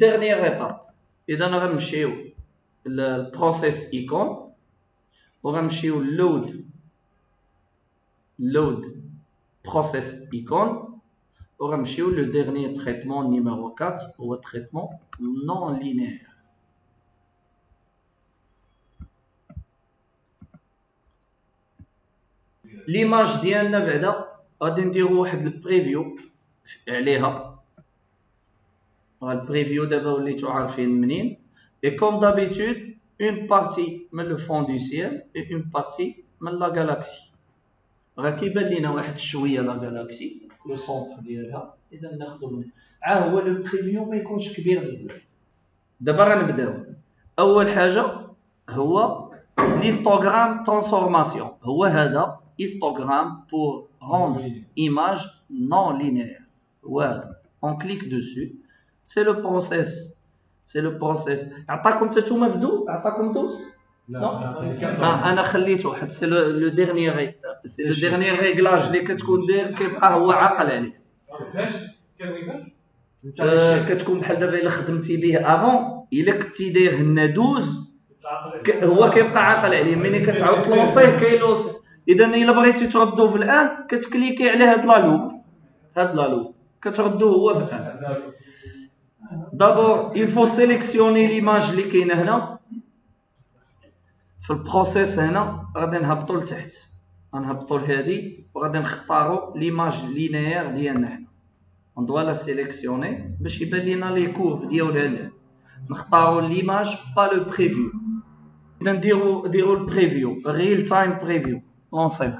dernière étape. إذا غنمشيو البروسيس ايكون وغنمشيو load process icon وغنمشيو le dernier traitement numéro 4 هو traitement non linéaire. l'image ديالنا بعدا غادي نديرو واحد البريفيو عليها. البريفيو دابا وليتو عارفين منين. et comme d'habitude une partie من le fond du ciel et une partie من la galaxie. راه كيبان لينا واحد شويه لا غالاكسي لو سونتر ديالها. اذا ناخذو من هو لو بريفيو ما يكونش كبير بزاف. دابا غنبداو. اول حاجه هو l'histogramme transformation. هو هذا histogramme pour rendre image non linéaire. هذا on clique dessus. c'est le process. عطاكم حتى نتوما بدو عطاكم دوز. لا انا خليته واحد سي لو ديرنيير ريغلاج اللي كتكون داير كيبقى هو عاقل عليه. فاش كان كتكون بحال دابا الا خدمتي به افون الا كنتي داير هنا دوز هو كيبقى عاقل عليه. ملي كتعاود تلونسيه كيلوص. اذا الا بغيتي تردوه في الان كتكليكي على هاد لا لوب كتردوه هو في الان. دابور il faut sélectionner l'image اللي كاينه هنا في البروسيس. هنا غادي نهبطوا لتحت غنهبطوا لهادي وغادي نختاروا ليماج لينيير ديالنا حنا. on doit la sélectionner باش يبان لينا لي كورب ديالها. نختاروا ليماج با لو بريفيو. اذا نديروا البريفيو ريل تايم بريفيو لونسيو.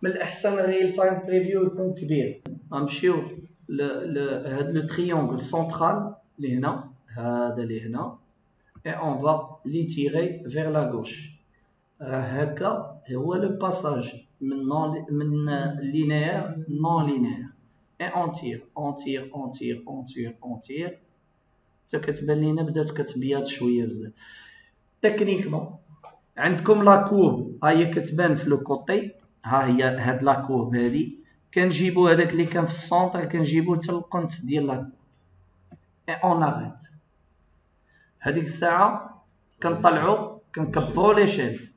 من الاحسن ريل تايم بريفيو يكون كبير. غنمشيو لهاد لو تريونغل سنترال اللي هنا هذا اللي هنا et on va l'étirer vers la gauche. هكا هو le passage من linéaire non linéaire et on tire حتى كتبان لينا بدات كتبيض شويه بزاف. تكنيكمون عندكم لا كورب ها هي كتبان في لو كوتي. ها هي هاد لا كورب هادي كنجيبو هذاك اللي كان في السونتر كنجيبو حتى القنت ديال لا كورب et on arrête. هذيك الساعه كنطلعوا كنكبروا ليشيل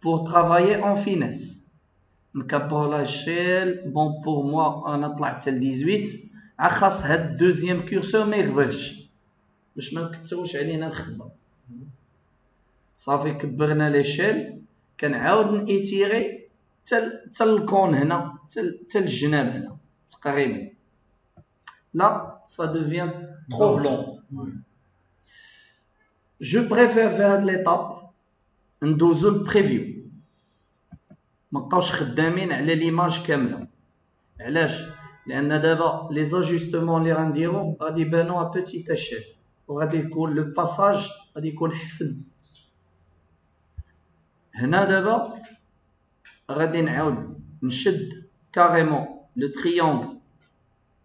pour travailler en finesse. نكبروا ليشيل بون بور موا انا طلعت حتى ل 18. خاص هاد الدوزيام كورسور ما يغبرش باش ما نكثروش علينا الخدمه. صافي كبرنا ليشيل كنعاود نيتيري حتى الكون هنا حتى الجناب هنا تقريبا. لا ça devient trop long. Je préfère faire l'étape ندوزو البريفيو. مابقاوش خدامين على ليماج كامله. علاش؟ لان دابا لي زاجستمون اللي غنديرو غادي يبانو ا بوتيت اشيل وغادي يكون لو باساج غادي يكون حسن. هنا دابا غادي نعاود نشد كاريمون لو تريونغل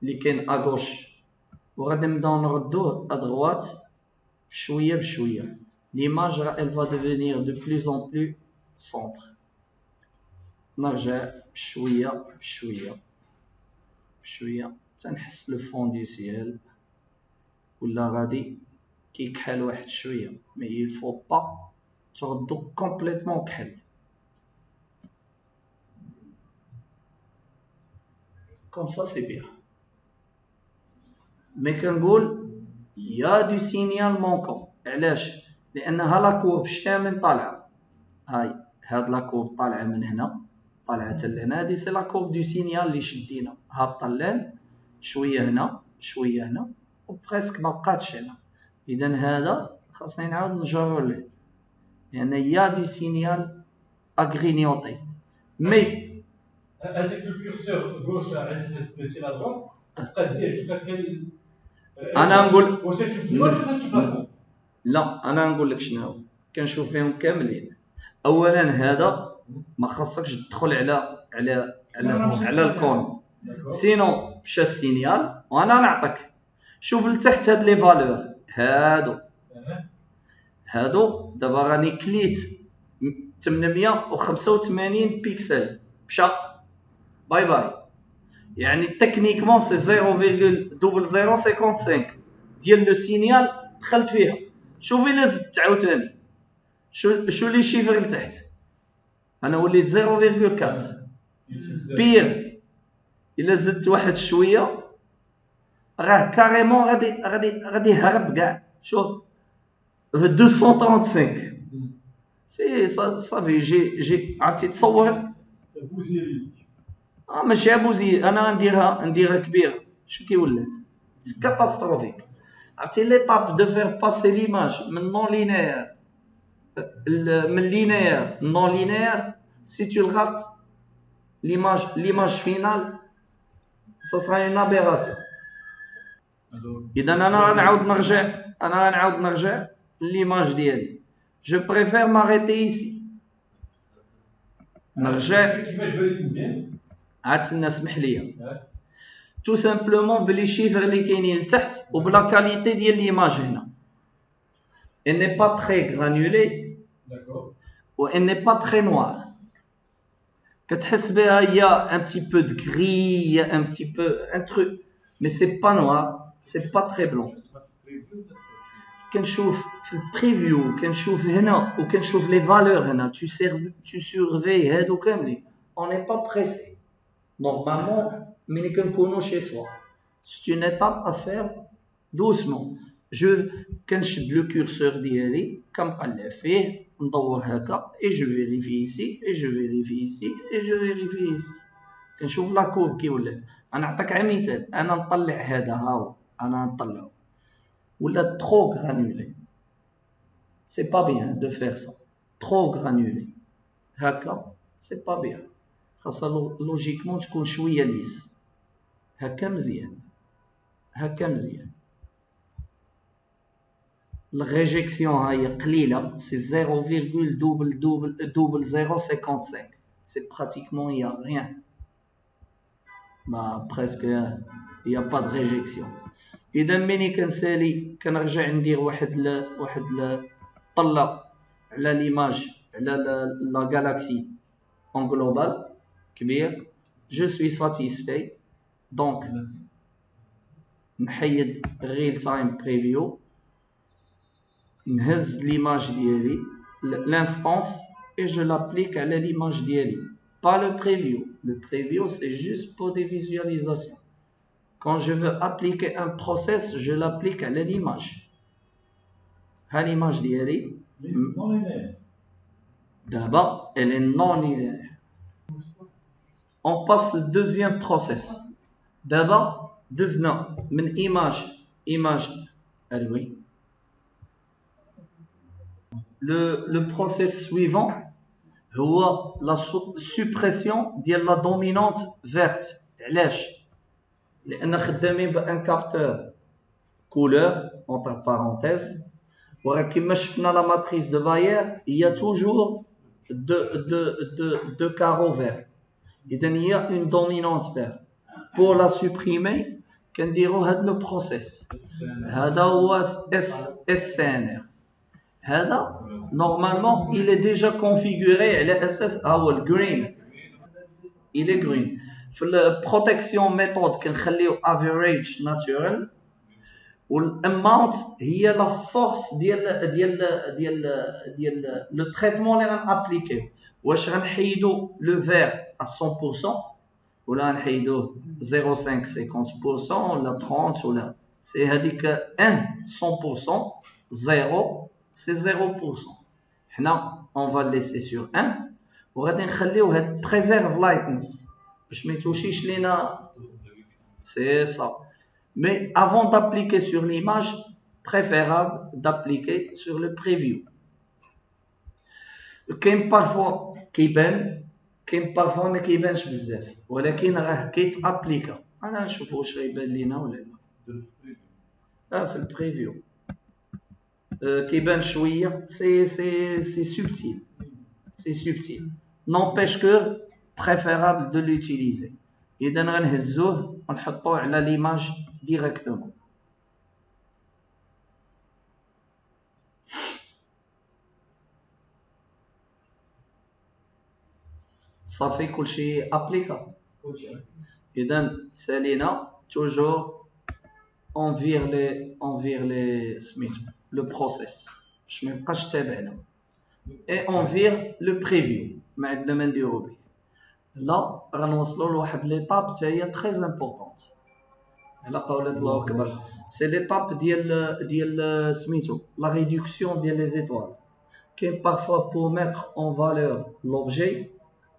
اللي كاين ا غوش وغادي نبداو نردوه ا دغوات شويه بشويه. l'image elle va devenir de plus en plus sombre. نرجع بشويه تنحس لو فون دي سيال ولا غادي كيكحل واحد شويه مي il faut pas تردو كومبليتمون كحل. comme ça c'est bien. مي كنقول يا دو سينيال مونكون. علاش؟ لان ها لا كورب شامل طالعه. هاي هاد لا كورب طالعه من هنا طالعه حتى لهنا. هادي سي لا كورب دو سينيال اللي شدينا هابطه لهنا شويه هنا وبريسك ما بقاتش هنا. اذا هذا خاصني نعاود نجرو له لان يا دو سينيال اغرينيوطي. مي هذاك الكورسور غوش عزيز تمشي لا دروت تبقى دير شوف كان. انا نقول واش تشوف واش تشوف لا انا نقول لك شنو كنشوف فيهم كاملين. اولا هذا ما خاصكش تدخل على الكون سينو مشى السينيال. وانا نعطيك شوف لتحت هاد لي فالور هادو دابا راني كليت 885 بيكسل مشى باي يعني تكنيكمون سي 0.0055 ديال لو سينيال دخلت فيها. شوفي الا زدت عاوتاني شو لي شيفر لتحت انا وليت 0.4. بير الا زدت واحد شويه راه كاريمون غادي يهرب كاع. شوف في 235 سي صافي جي عرفتي تصور. ماشي ابوزي انا نديرها كبيره. شو كي ولات كاتاستروفيك. عرفتي ليطاب دو فير باسي ليماج من نون لينير من لينير نون لينير. سي تو الغات l'image finale ça sera une aberration. اذا انا غنعاود نرجع ليماج ديالي. je préfère m'arrêter ici. نرجع كيفاش بان مزيان عاد سنا اسمح لي tout simplement بلي شيفر اللي كاينين لتحت وبلا كاليتي ديال ليماج هنا. elle n'est pas très granulée d'accord و elle n'est pas très noire. كتحس بها هي un petit peu de gris, un petit peu un truc mais c'est pas noir, c'est pas très blanc. كنشوف في البريفيو كنشوف هنا وكنشوف لي فالور هنا tu surveilles هادو كاملين. on n'est pas pressé normalement ملي كنكونوا شي سوا. c'est une étape à faire doucement. je كنشد لو كورسور ديالي كنقلع فيه ندور هكا et je vérifie ici et je vérifie ici et je vérifie ici. كنشوف لا كورب كي ولات. انا نعطيك على مثال انا نطلع هذا هاو انا نطلعو ولا trop granulé. c'est pas bien de faire ça trop granulé هكا c'est pas bien. خاصها لوجيكمون تكون شويه ليس هكا مزيان هكا مزيان. الريجيكسيون هاي قليله سي 0,000055. c'est pratiquement il y a rien. presque il y a pas de réjection. اذا ملي كنسالي كنرجع ندير واحد طله على ليماج على لا غالاكسي en global كبير. je suis satisfait donc نحيد real time preview نهز l'image ديالي l'instance et je l'applique à l'image ديالي pas le preview. le preview c'est juste pour des visualisations. quand je veux appliquer un process je l'applique à l'image. l'image ديالي d'abord elle est non linéaire. on passe le deuxième process. d'abord دزنا من image oui. le process suivant هو la suppression ديال la dominante verte. علاش؟ لأن خدامين بان كابتور couleur entre parenthèses ولكن كما شفنا la matrice de Bayer il y a toujours deux carreaux verts. إذا il y a une dominante verte. pour la supprimer كنديروا هذا لو بروسيس. هذا هو SCNR. هذا normalement il est déjà configuré على اساس هو الجرين. il est green. في البروتكسيون ميثود كنخليو average natural والاماونت هي لا فورس ديال لو تريتمون اللي غنابليكيو. واش غنحيدو لو فير à 100% ولا غنحيدوه 0.5 50% ولا 30 ولا سي هذيك 1 100% 0 c'est 0%. حنا on va le laisser sur 1 وغادي نخليو هاد preserve lightness باش ما يتوشيش لينا. c'est ça. mais avant d'appliquer sur l'image préférable d'appliquer sur le preview. كاين parfois كيبان كاين parfois ما كيبانش بزاف ولكن راه كيتابليكا. انا نشوفو واش غيبان لينا ولا لا. في البريفيو كيبان شويه c'est subtil. c'est subtil. n'empêche que préférable de l'utiliser. اذا غنهزوه ونحطوه على ليماج ديريكتومون. صافي كلشي ابليكا. اذا سالينا توجور envers le process. Je ne pas تابعنا. Et envers le preview. ما عندنا ما نديرو به. Là, غنوصلوا لواحد l'étape qui est très importante. C'est l'étape ديال سميتو la réduction des étoiles. Parfois pour mettre en valeur l'objet,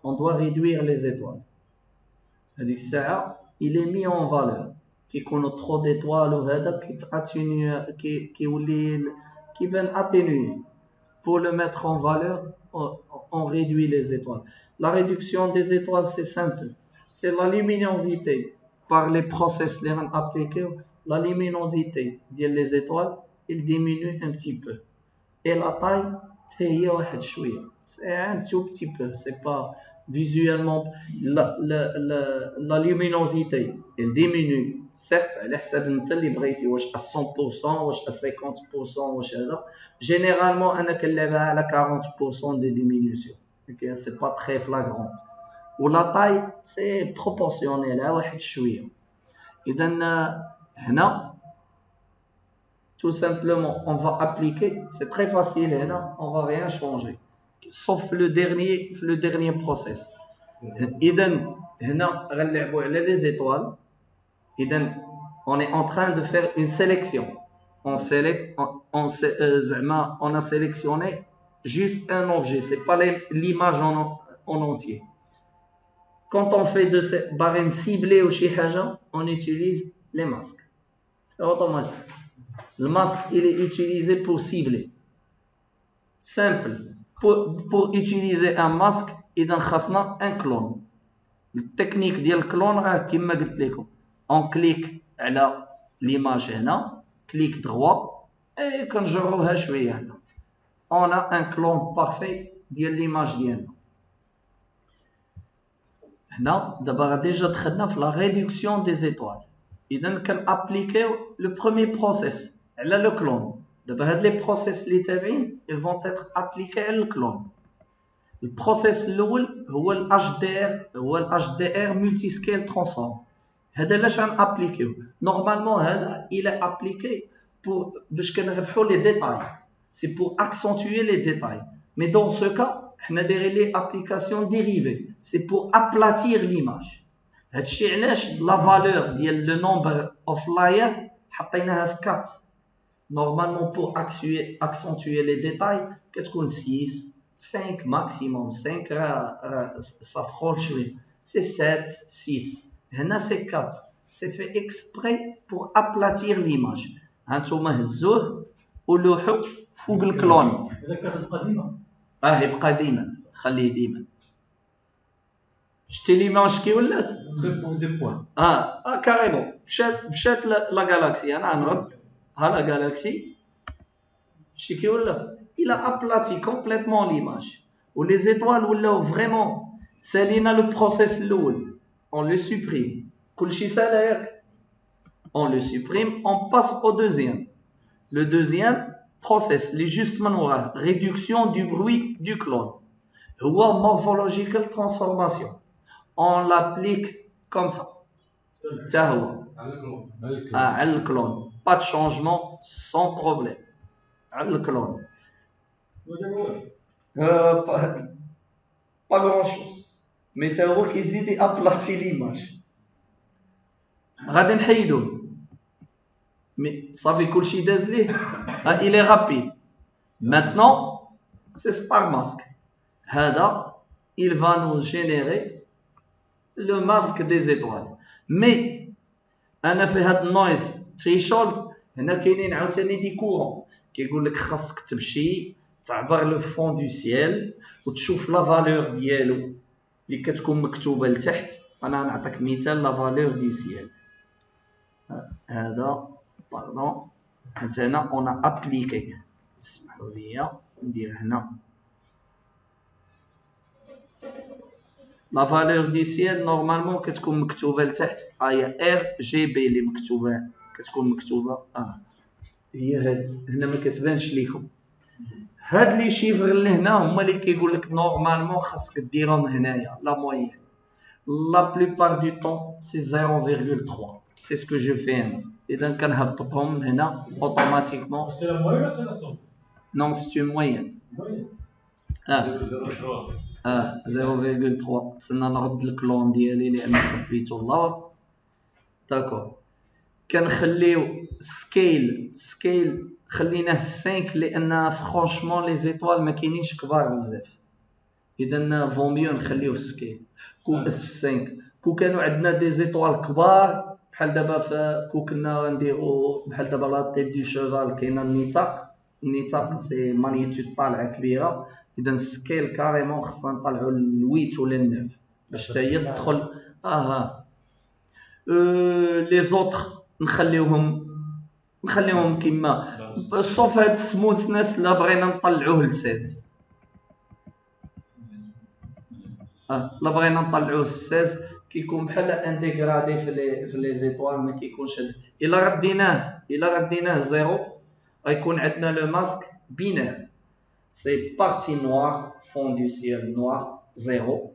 on doit réduire les étoiles. هذيك الساعة il est mis en valeur. كيكونوا trop d'étoiles وهذا كيبان atténué. Pour le mettre en valeur, on réduit les étoiles. La réduction des étoiles, c'est simple. C'est la luminosité. Par les process les appliqués, la luminosité des étoiles, il diminue un petit peu. Et la taille, c'est un tout petit peu. C'est pas visuellement. La luminosité, elle diminue. Certes, elle est à 100%, à 50%, généralement, on a 40% de diminution. Okay? C'est pas très flagrant. Ou la taille, c'est proportionnel à واحد شوية. إذا هنا tout simplement, on va appliquer. C'est très facile هنا, on va rien changer, sauf le dernier process. إذا هنا غنلعبوا على les étoiles. إذا on est en train de faire une sélection. On a sélectionné juste un objet, c'est pas l'image en entier. Quand on fait de cette barème ciblée ou chez Haja, on utilise les masques. C'est automatique. Le masque, il est utilisé pour cibler. Simple. Pour utiliser un masque, il y a un clone. La technique du clone, comme je l'ai dit, on clique sur l'image هنا, clic droit, et quand je reviens, on a un clone parfait de l'image ديالنا. هنا دابا déjà دخلنا في la réduction des étoiles. إذا كنابليكيو le premier process على le clone. دابا هاد les process اللي تابعين ils vont être appliqués على le clone. Le process الاول هو ال HDR multiscale transform. هذا علاش غنابليكيو. Normalement هذا il est appliqué pour باش كنربحوا les détails. C'est pour accentuer les détails. Mais dans ce cas, on a des applications dérivées. C'est pour aplatir l'image. La valeur, le nombre of layers, حطيناها في 4. Normalement, pour accentuer les détails, qu'est-ce qu'on 6, 5 maximum. 5, ça frôle. C'est 7, 6. Là, c'est 4. C'est fait exprès pour aplatir l'image. هانتوما هزوه ولوحوا فوق الكلون. إذا كانت القديمة. يبقى ديما خليه ديما. شتي ليماج كي ولات؟ دي بوين. كاريمون مشات لا غالاكسي. انا نرد ها لا غالاكسي. شتي كي ولا؟ il a aplati complètement l'image. Ou les étoiles ولاو vraiment سالينا le process الاول. On le supprime. كلشي سالا ياك. On le supprime, on passe au deuxième. Le deuxième process, les justement réduction du bruit du clone. Ou morphological transformation. On l'applique comme ça. Le clone. Pas de changement, sans problème. Le clone. Pas grand chose. Mais tu vois qu'ils aient aplati l'image. غادي نحيدوه. Mais صافي كلشي داز ليه. Il est rapide. Maintenant, c'est Star Mask. هذا, il va nous générer le masque des étoiles. Mais أنا في هاد noise threshold هنا كاينين عاوتاني دي كورون كيقول لك خاصك تمشي تعبر لو فون دو سيل وتشوف لا فالور ديالو اللي كتكون مكتوبه لتحت. انا نعطيك مثال لا فالور دو سيل. هذا باردون هنا on a appliqué. اسمحوا لي ندير هنا لا فالور دو سيل نورمالمون كتكون مكتوبه لتحت. هي RGB اللي مكتوبه كتكون مكتوبه هي هنا ما كتبانش ليكم. هاد لي شيفر اللي هنا هما اللي كيقول لك نورمالمون خاصك ديرهم هنايا لا موين. لا بلوبار دو طون سي 0.3. سي سكو جو في هنا. اذا كنهبطهم هنا اوتوماتيكمون. سي لا موين ولا سي لا سوم؟ نون سي اون موين. موين 0.3. تسنى نرد الكلون ديالي لان خبيتو اللور. داكور كنخليو سكيل خليناه في 5 لان فرانشمون لي زيتوال ما كاينينش كبار بزاف، اذا فون ميو نخليوه في سكيل في 5. كون كانوا عندنا دي زيتوال كبار بحال دابا كون كنا نديرو بحال دابا لا تيت دو شوفال كاينه النطاق سي مانيتود طالعه كبيره، اذا سكيل كاريمون خصنا نطلعو ل8 ولا ل9 باش حتى هي تدخل. لي زوطخ نخليوهم كيما صوف هاد السموثنس لا بغينا نطلعوه ل 16. لا بغينا نطلعوه ل 16 كيكون بحال انديغرادي في لي زيتوال ما كيكونش. الا رديناه زيرو غيكون عندنا لو ماسك بينير، سي بارتي نوار فون دو سيل نوار 0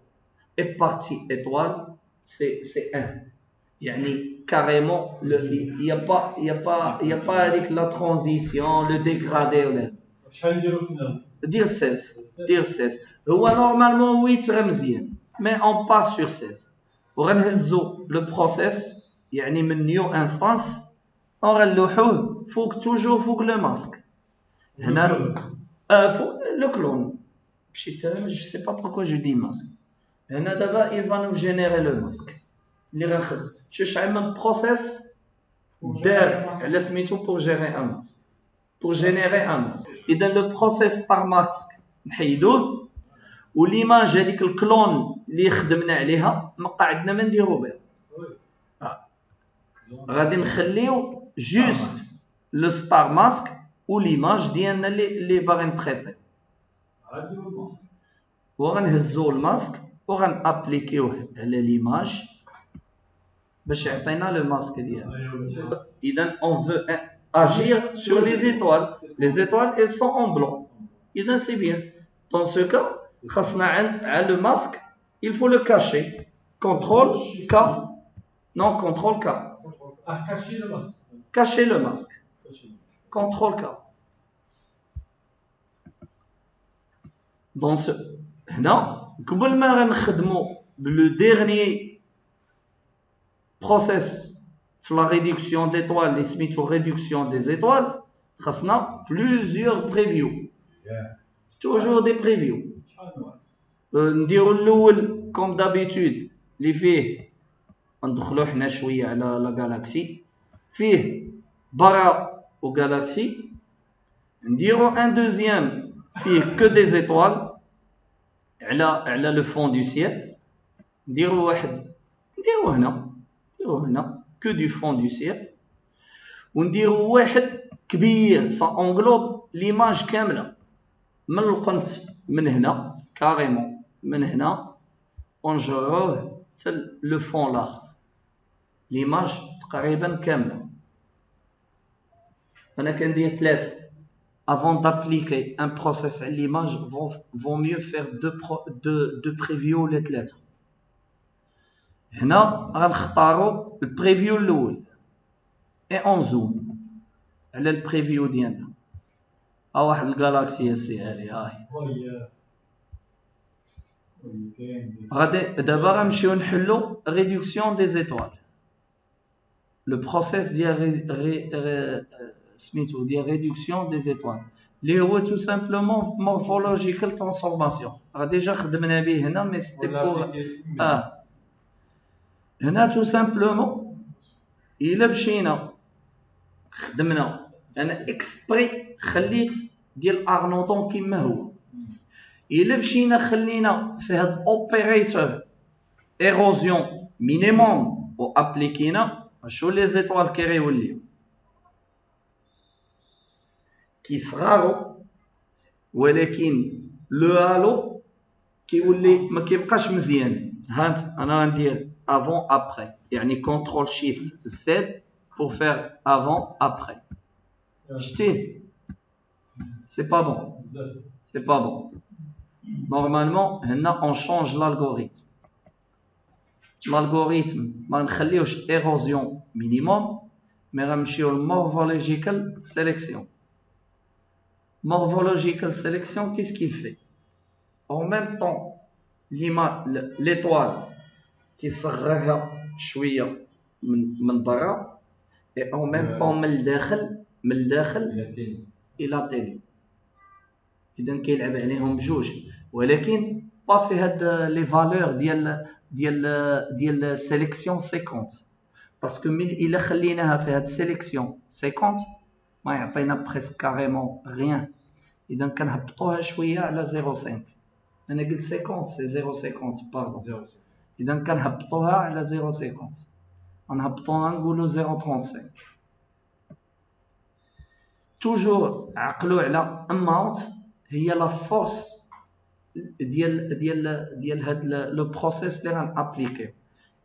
اي بارتي ايطوال سي 1. يعني كاريمون يا با هذيك لا ترانزيسيون لو ديغرادي ولا شحال نديرو فينا؟ دير 16. هو نورمالمون 8 راه مزيان مي اون بار سور 16 وغنهزو لو بروسيس يعني من نيو انستانس وغنلوحوه فوق توجور فوق لو ماسك هنا فوق لو كلون مشيت انا جو سي با بوركو جو دي ماسك. هنا دابا il va nous générer le masque اللي غنخدم شحال من بروسيس دار على سميتو بور جيري ان ماسك بور جينيري ان ماسك. اذا لو بروسيس تاع ماسك نحيدوه وليماج هذيك الكلون اللي خدمنا عليها ما قعدنا ما نديرو بها، غادي نخليو جوست لو ستار ماسك وليماج ديالنا اللي باغي نتريطي. وغنهزو الماسك وغنابليكيوه على ليماج باش يعطينا لو ماسك ديالنا. اذا اون فو agir sur les étoiles. Les étoiles elles sont en blanc. اذا c'est bien. Dans ce cas خاصنا على le masque il faut le cacher. Contrôle K. Non, contrôle K. Cacher le masque. Cacher le masque. Contrôle K. Dans ce هنا قبل ما غنخدمو بلو dernier process في la réduction d'étoiles les smito réduction des étoiles خاصنا plusieurs previews. Toujours des previews. نديرو الاول كوم دابيتود اللي فيه ندخلو حنا شويه على لا جالاكسي فيه برا و جالاكسي. نديرو ان دوزيام فيه que des étoiles على لو فون دو سيل. نديرو هنا que du fond du ciel. ونديرو واحد كبير سا انغلوب ليماج كامله من القنت من هنا كاريمون من هنا ونجروه حتى لو فون لاخر ليماج تقريبا كامله. انا كندير 3 avant d'appliquer un process à l'image vaut mieux faire deux previews les 3. هنا غنختاروا البريفيو الاول اي اون زوم على البريفيو ديالنا. واحد الجالاكسي سي هاي غادي دابا غنمشيو نحلو ريدكسيون دي زيتوال. لو بروسيس ديال سميتو ديال ريدكسيون دي زيتوال اللي هو تو سامبلومون مورفولوجيكال ترانسفورماسيون. راه ديجا خدمنا به هنا مي سيتي بور هنا تو سامبلومون الا مشينا خدمنا انا اكسبري خليت ديال ارنوطون كيما هو. الا مشينا خلينا في هاد اوبيريتور ايروزيون مينيموم و ابليكينا شو لي زيتوال كي غيوليو كيصغارو ولكن لو هالو كيولي ما كيبقاش مزيان. هانت انا غندير avant après يعني contrôle shift Z pour faire avant après. شتي c'est pas bon. Normalement هنا on change l'algorithme. L'algorithme ما نخليوش érosion minimum مي غنمشيو للمورفولوجيكال سيليكسيون. morphological sélection, qu'est-ce qu'il fait? En même temps, l'étoile qui s'arrête شوية من برا et en même temps من الداخل إلى تاني. إذا كيلعب عليهم بجوج، ولكن با في هاد لي فالور ديال السيليكسيون 50 باسكو من إلا خليناها في هاد السيليكسيون 50 ما يعطينا بريسك كاريمون غيان. إذا كنهبطوها شوية على 0.5. أنا قلت 50 سي 0.50 باردون. إذا كنهبطوها على 0.50 غنهبطوها نقولو 0.35. توجور عقلوا على اماونت هي لا فورس ديال هاد لو بروسيس اللي غنابليكيو.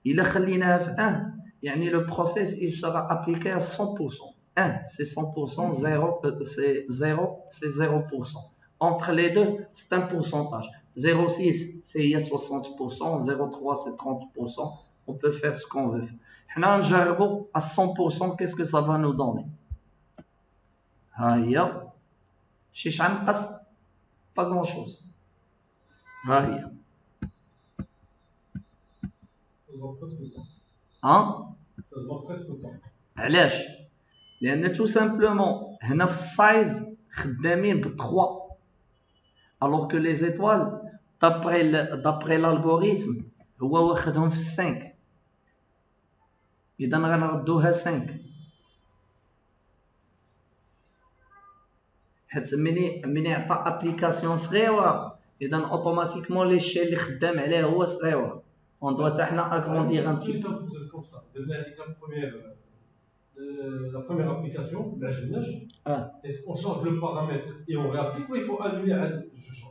الا خليناها في 1 يعني لو بروسيس il sera appliqué à 100%. 1 c'est 100%, 0 c'est 0 c'est 0%. Entre les deux c'est un pourcentage. 0,6 c'est 60%, 0,3 c'est 30%. On peut faire ce qu'on veut. حنا نجربوا à 100%. qu'est-ce que ça va nous donner? ها هي شي عنقص با غون شوز. ها هي ها علاش؟ لان تو سامبلومون هنا في السايز خدامين ب 3 alors que les étoiles d'après l'algorithme هو واخدهم في 5. اذا غنردوها 5 حيت مني يعطى ابليكاسيون صغيره اذا اوتوماتيكمون لي شي اللي خدام عليه هو صغيره. اون دوا حتى حنا اغروندير ان تي كوم سا. درنا هذيك لا بروميير ابليكاسيون ما عجبناش. Est-ce qu'on change le paramètre et on réapplique ou il faut annuler à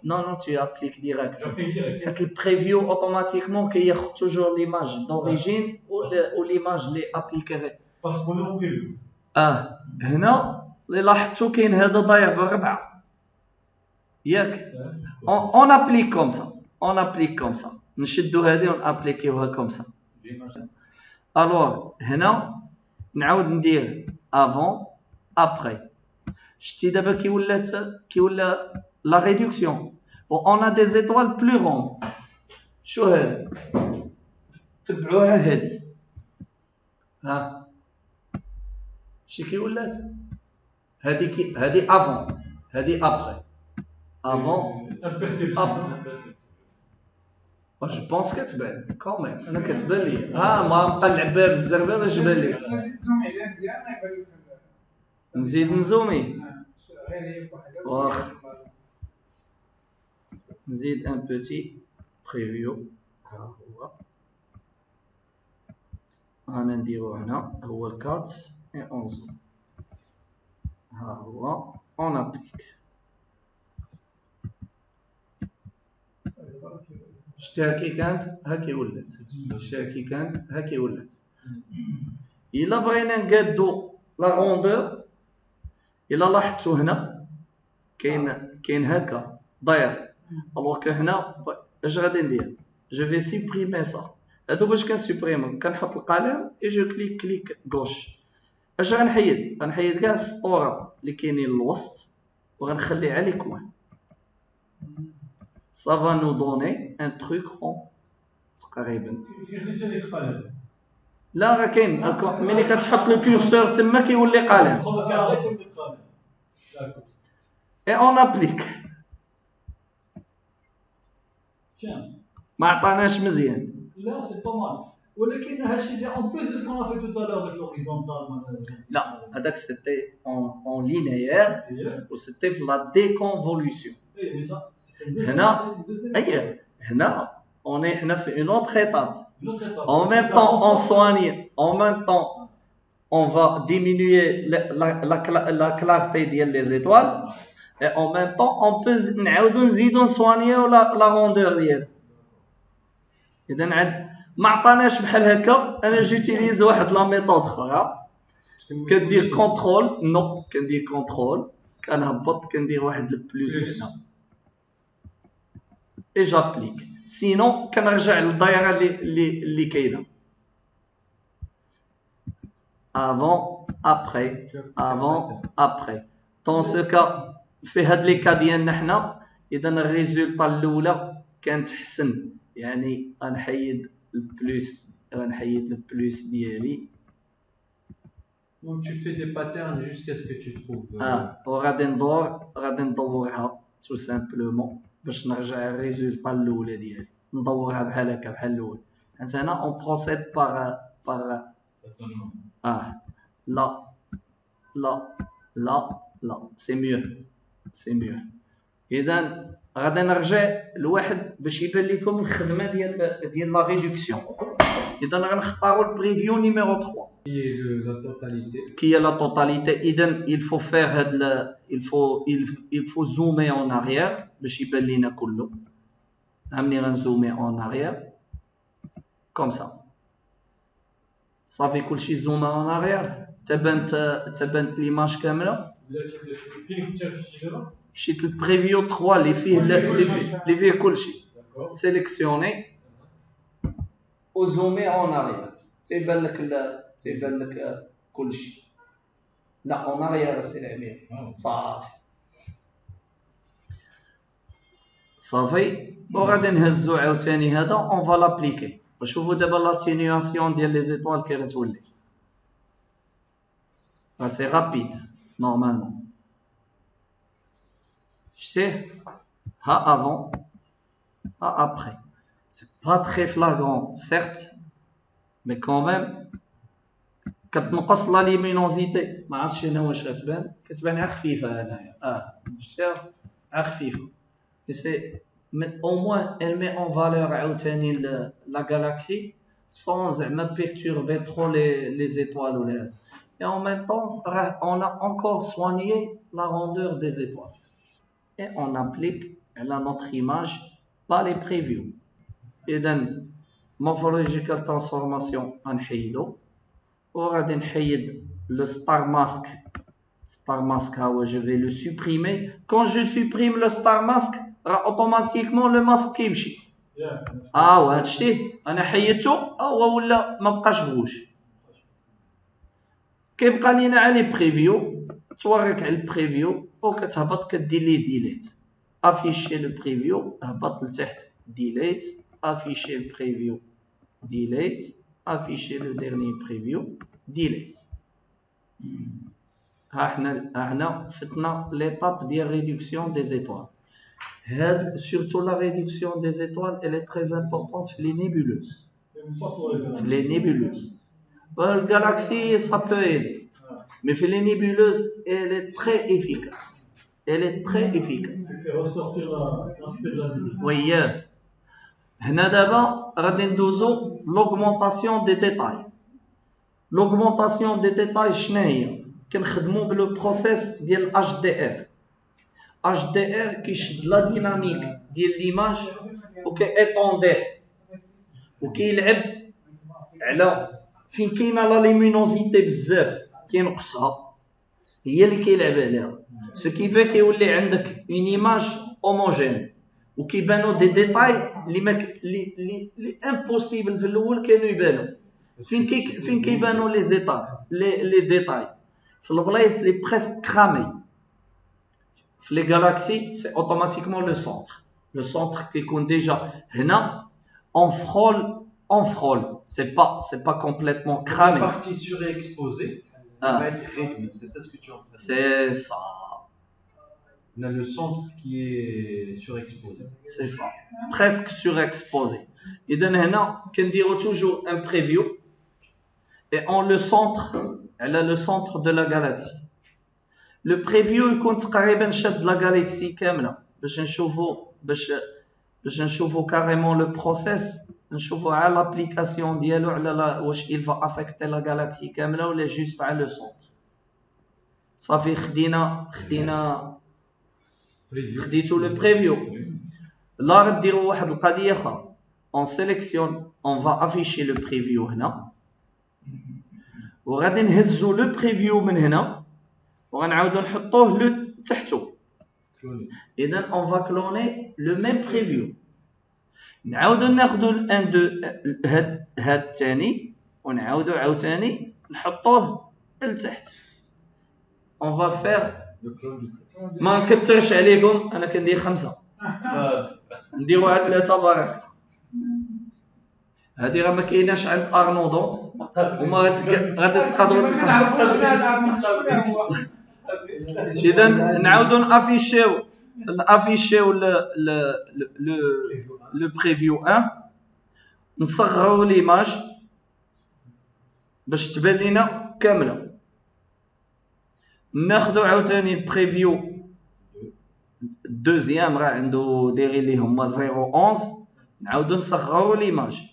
Non, tu appliques direct. J'applique direct. Le preview automatiquement qu'il y a toujours l'image d'origine ou l'image les appliquée. Parce qu'on est en preview. هنا اللي لاحظتو كاين هذا ضايع بالربعه ياك. اون ابليك كوم سا، اون ابليك كوم سا، نشدو هذه ونابليكيوها كوم سا. الوغ هنا نعاود ندير افون ابري. شتي دابا كي ولا لا ريدكسيون و اون ا دي زيتوال بلو روند. شو هذا؟ تبعوها هذه. ها شتي كي ولات هذه افون هذه ابري. افون جو بونس كتبان كوميم. انا كتبان لي ما مقلع بها بالزربه باش تبان لي. نزيد نزومي واخ نزيد ان بوتي بريفيو. ها هو انا نديرو هنا هو الكات اي اونزوم. ها هو اون ابليك. شتيها كي كانت هاكي ولات. شتيها كي كانت هاكي ولات. الا بغينا نقادو لا روندور الا لاحظتو هنا كاين هكا ضايع. الوغ كو هنا اش غادي ندير؟ جو في سيبريمي سا. هادو باش كنسوبريمو كنحط القلم اي جو كليك غوش. اش غنحيد؟ غنحيد كاع السطوره اللي كاينين الوسط وغنخلي على ليكوان. ça va nous donner un truc rond تقريبا. لا راه كاين ملي كتحط لو كورسور تما كيولي قلم. اي اون ابليك. ما عطاناش مزيان. لا سي با مال ولكن هادشي سي اون بليس دو سكون ا في توتا لور ديك لوريزونتال. لا هذاك سيتي اون لينيير و سيتي في لا ديكونفولوسيون. هنا هنا on est هنا في une autre étape. En même temps on soigne, en même temps on va diminuer la clarté ديال les étoiles et en même temps on peut نعاودو نزيدو نسوانيو la rondeur ديال. اذا عاد ما عطاناش بحال هكا. انا جيتيليز واحد لا ميثود اخرى كدير كونترول. نو كندير كونترول كنهبط كندير واحد البلوس هنا et j'applique. Sinon كنرجع للدائره اللي كاينه. avant après, avant, après. Dans ce cas, في هاد لي كا ديالنا حنا اذا الريزولطا الاولى كانت حسن يعني غنحيد البلوس ديالي. Donc tu fais des patterns jusqu'à ce que tu trouves. وغادي ندورها tout simplement باش نرجع الريزولطا الاولى ديالي ندورها بحال هكا بحال الاول. حيت هنا اون بروسيد باغ لا سي ميو. اذا غادي نرجع لواحد باش يبان لكم الخدمه ديال لا ريدكسيون. اذا غنختاروا البريفيو نيميرو 3 qui est la totalité. اذا il faut faire هاد il faut zoomer en arrière باش يبان لينا كله. ملي غنزومي en arrière comme ça صافي كلشي زوما en arrière تبانت ليماج كامله. مشيت للبريفيو 3 اللي فيه كلشي سيليكسيوني وزومي اون اريير تيبان لك كلشي. لا اون اريير السي العمير صافي وغادي نهزو عاوتاني هذا اون فا لابليكي. شوفوا دابا لاتينياسيون ديال لي زيتوال كي غتولي سي رابيد نورمالمون. شتيه ها افون ها ابري سي با تري فلاغرون سيرت مي كون ميم كتنقص لا ليمينوزيتي. ما عرفتش هنا واش غتبان كتبان غير خفيفه هنايا شتيها غير خفيفه مي سي au moins elle met en valeur عاوتاني la galaxie sans زعما perturber trop les étoiles ou les. Et en même temps on a encore soigné la rondeur des étoiles et on applique à notre image pas les previews. إذا morphological transformation غنحيدو وغادي نحيد le star mask. Star mask je vais le supprimer. Quand je supprime le star mask automatiquement le masque كيمشي. وهاد شتيه انا حيدته هو ولا ما بقاش بوش. كيبقى لينا على بريفيو توريك على البريفيو وكتهبط كدير ليه ديليت. افيشي لو بريفيو هبط لتحت ديليت افيشي البريفيو ديليت افيشي لو ديرني بريفيو ديليت. ها حنا فتنا ليطاب ديال ريدكسيون دي زيتوال. Surtout la réduction des étoiles, elle est très importante pour les nébuleuses. Les nébuleuses. La galaxie, ça peut aider. Mais pour les nébuleuses, elle est très efficace. Elle est très efficace. Ça fait ressortir l'aspect de la nébuleuse. Oui. هنا دابا غادي ندوزو l'augmentation des détails. L'augmentation des détails شنو هي؟ كنخدمو بلو بروسيس ديال HDR. HDR كيشد لا ديناميك ديال ليماج وكيطونديه وكيلعب على فين كاينه لا ليمينوزيتي بزاف كينقصها هي اللي كيلعب عليها. سو كيفا كيولي عندك اون ايماج هوموجين وكيبانو دي ديتاي اللي امبوسيبل في الاول كانوا يبانو. فين كيبانو لي زيتاي لي ديتاي في البلايص اللي بريسك كرامي. Les galaxies, c'est automatiquement le centre. Le centre qui est déjà là, on frôle. C'est pas complètement cramé. La partie surexposée va être réduite. C'est ça ce que tu es en train de dire. C'est ça. On a le centre qui est surexposé. C'est ça. Presque surexposé. Et donc là, on dirait toujours un preview. Et on le centre, elle a le centre de la galaxie. Le preview يكون تقريبا شاد لا galaxie كامله باش نشوفو كاريمون لو بروسيس نشوفو على لابليكاسيون ديالو على واش il va affecter la galaxie كامله ولا جوست على لو سونتر. صافي خديتو لو بريفيو. لا غديروا واحد القضيه اخرى on sélectionne on va afficher le preview هنا وغادي نهزو لو بريفيو من هنا وغنعاودو نحطوه تحتو. اذا on va cloner le même preview. نعاودو ناخدو هاد الثاني ونعاودو عاوتاني نحطوه لتحت. اون فا فير ما نكثرش عليكم، انا كندير 5 نديروها 3 برك. هذه راه ما كايناش عند ارنودو وما غادي تقدروا اذا نعاودوا نافيشيو لو بريفيو 1، نصغروا ليماج باش تبان لينا كامله. ناخذوا عاوتاني بريفيو دوزيام راه عنده دايرين اللي هما 0.11، نعاودوا نصغروا ليماج.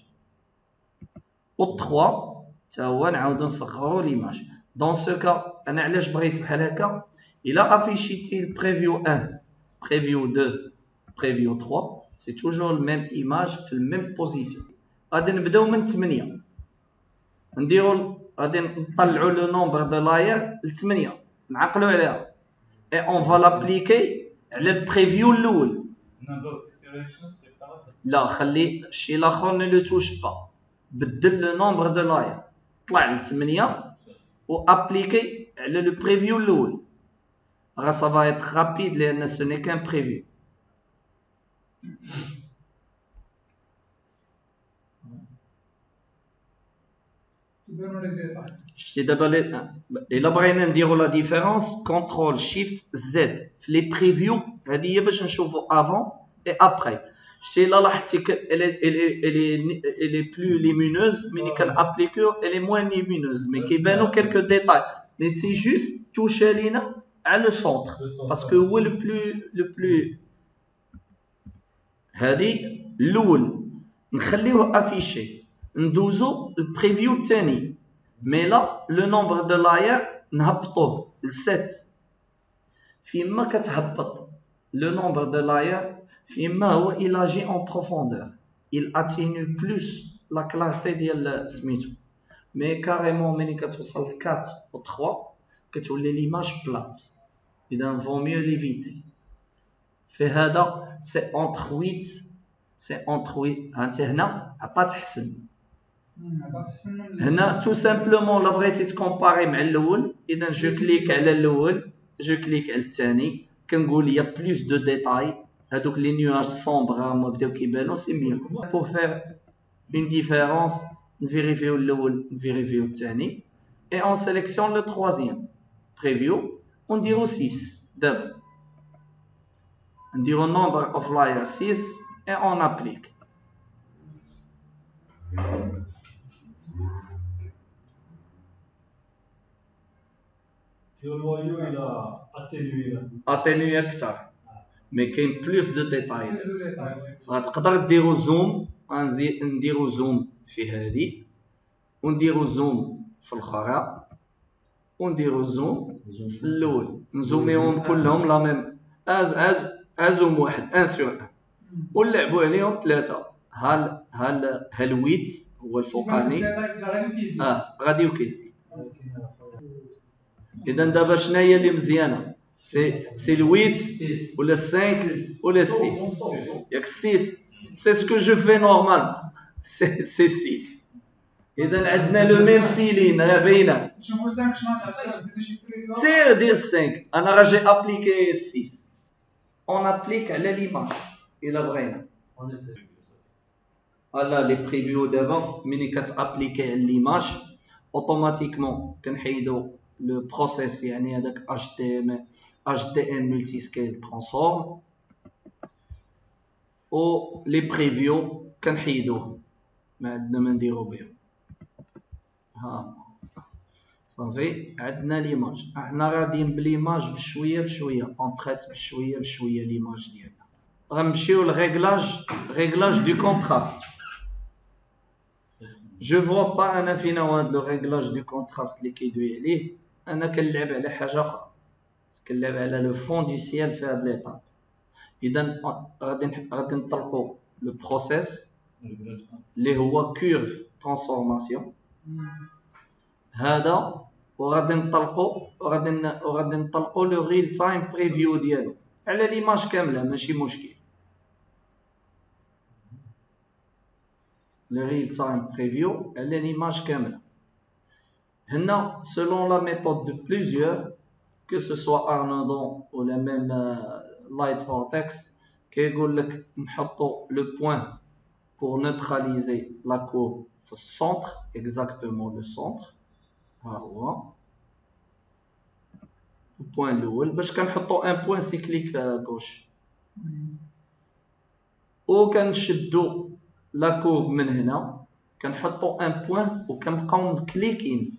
و 3 حتى هو نعاودوا نصغروا ليماج. دون سو كا انا علاش بغيت بحال هكا، الا افيشيتي البريفيو 1 بريفيو 2 بريفيو 3 سي توجور الميم ايماج في الميم بوزيسيون. غادي نبداو من 8، نديرو غادي نطلعوا لو نومبر دو لاير ل 8، نعقلوا عليها اي اون فا لابليكي على البريفيو الاول. لا خلي الشيء الاخر نو لو توش با، بدل لو نومبر دو لاير طلع ل 8 و ابليكي على لو بريفيو الاول. راه سافا ايت رابيد لان سو ني كان بريفيو. شتي دابا الا بغينا نديرو لا ديفيرونس كونترول شيفت زد في لي بريفيو، هذه هي باش نشوفو افون اي ابري. شتي الا لاحظتي الي بلو ليمينوز ملي كان ابليكو الي موان ليمينوز، مي كيبانو كالكو ديتاي، مي سي جوست توشا لينا على لو سونتر باسكو هو لو بلو. هذه الاول نخليوه افيشي، ندوزو البريفيو الثاني. مي لا لو نومبر دو لاير نهبطوه ل 7. فيما كتهبط لو نومبر دو لاير فيما هو الاجي اون بروفوندور، il atténue plus la clarté ديال سميتو. مي كاريمون ملي كتوصل ل 4 و 3 كتولي ليماج بلات. اذا فو ميو ليفيتي. في هذا سي اونتر 8 سي اونتر 8. هانت هنا عطات حسن، هنا تو سامبلومون لا بغيتي تكومباري مع الاول، اذا جو كليك على الاول جو كليك على الثاني، كنقول يا بلوس دو ديتاي، هادوك لي نيواج سومبر هما بداو كيبانو سي ميو. بور فير اون ديفيرونس نفيريفيو الاول نفيريفيو الثاني اي اون سيليكسيون لو تروازيام بريفيو ونديرو 6. دابا نديرو نومبر اوف لاير 6 اي اون ابليك. il a atténué اكثر، مي كاين بلوس دو ديتاي. غتقدر ديرو زوم، نديرو زوم في هذه ونديرو زوم في الاخرى ونديرو زوم في الاول، نزوميهم كلهم لا ميم ازوم واحد 1 سور 1 ونلعبوا عليهم 3. ها الويت هو الفوقاني غادي وكيزيد. اذا دابا شناهي اللي مزيانه؟ سي الويت ولا 5 ولا 6؟ ياك 6 سي سكو جو في نورمال سي 6. اذا عندنا لو ميم فيلين راه باينه. سير دير 5. انا راه جاي ابليكي 6 اون ابليك على ليماج الا بغينا. لا لي بريفيو دابا ملي كتابليكي على ليماج اوتوماتيكمون كنحيدو لو بروسيس، يعني هذاك HTML ملتي سكيل ترانسفورم و لي بريفيو كنحيدوه، ما عندنا ما نديرو بهم. ها صافي عندنا ليماج. احنا غاديين بليماج بشويه بشويه، اون تريت بشويه بشويه ليماج ديالنا. غنمشيو للريغلاج دو كونتراست. جو فوا با انا فينا هاد لو ريغلاج دو كونتراست اللي كيدوي عليه. انا كنلعب على حاجه اخرى، كنلعب على لو فون دو سيال في هاد ليطاب. اذا غادي نطلقوا لو بروسيس اللي هو كيرف ترانسفورماسيون هذا، وغادي نطلقوا لو ريل تايم بريفيو ديالو على ليماج كامله ماشي مشكل. لو ريل تايم بريفيو على ليماج كامله. هنا selon la méthode de plusieurs, que ce soit Arnaudon ou le même Light Vortex, كيقول لك نحطوا le point pour neutraliser la courbe au centre, exactement le centre. ها هو البوان الاول باش كنحطوا ان بوان سيكليك غوش وكنشدوا لا كورب من هنا كنحطوا ان بوان وكنبقاو مكليكين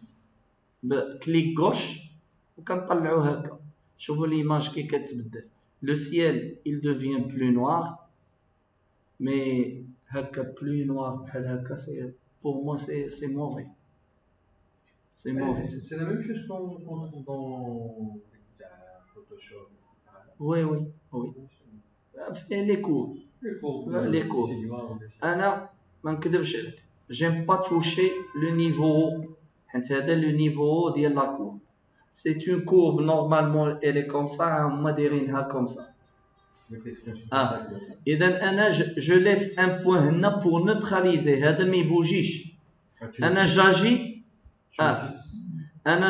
بكليك غوش وكنطلعوا هكا. شوفوا ليماج كي كتبدل. لو سيال il devient plus noir mais هكا plus noir بحال هكا سي pour moi c'est mauvais. C'est mauvais. C'est la même chose qu'on trouve dans Photoshop, etc. Oui, oui, oui. Les cours. Les cours. أنا ما نكذبش عليك. J'aime pas toucher le niveau. حيت هذا le niveau ديال la courbe. C'est une courbe normalement elle est comme ça, هما دايرينها comme ça. إذا أنا je laisse un point هنا pour neutraliser هذا ما يبوجيش. أنا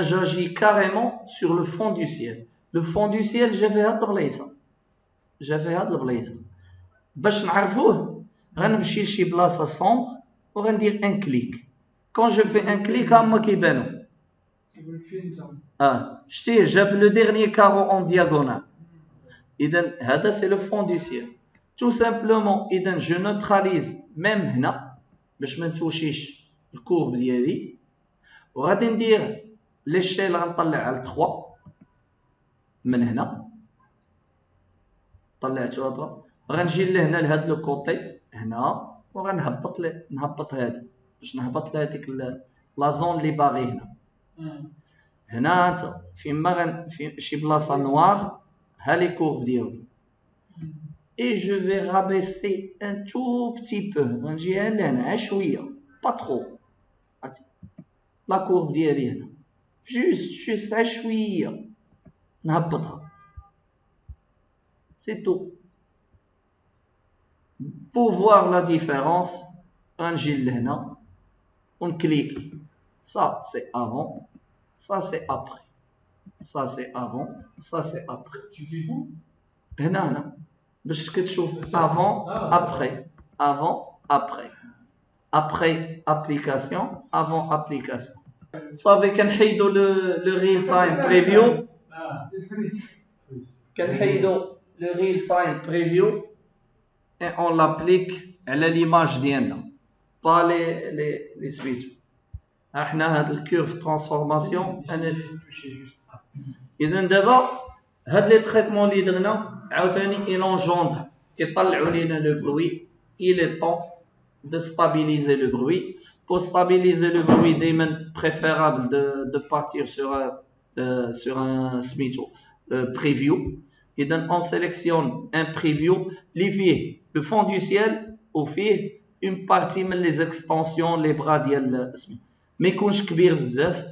j'agis carrément sur le fond du ciel. Le fond du ciel j'avais هاد البلايصة باش نعرفوه غنمشي لشي بلاصة sombre وغندير ان كليك. quand je fais un clic هما كيبانو. شتيه جاب le dernier carreau en diagonale. إذا هذا c'est le fond du ciel. tout simplement إذا je neutralise même هنا باش ما نتوشيش الكورب ديالي وغادي ندير ليشيل غنطلع على 3 من هنا طلعت هذا غنجي لهنا لهاد لو كوتي هنا وغنهبط هادي باش نهبط لهاديك لا زون اللي باغي هنا. هنا انت فيما في شي بلاصه نوار ها لي كورب ديالو et je vais rabaisser un tout petit peu غنجي لهنا شويه pas trop لا كورب ديالي هنا juste شويه نهبطها. c'est tout. pour voir la différence غنجي لهنا ونكليك. ça c'est avant, ça c'est après, ça c'est avant, ça c'est après. Tu cliques où هنا باش كتشوف avant après après application avant application. صافي كنحيدوا le real time preview. كنحيدوا le real time preview et on l'applique على l'image ديالنا pas les switches. احنا هاد الكيرف ترانسفورماسيون انا اذا دابا هاد لي تريتمون اللي درنا عاوتاني il engendre كيطلعوا لينا le bruit. il est temps de stabiliser le bruit. pour stabiliser le bruit دائما préférable de partir sur un smitho preview. إذا on sélectionne un preview اللي فيه le fond du ciel وفيه une partie من les extensions les bras ديال السميتو ما يكونش كبير بزاف.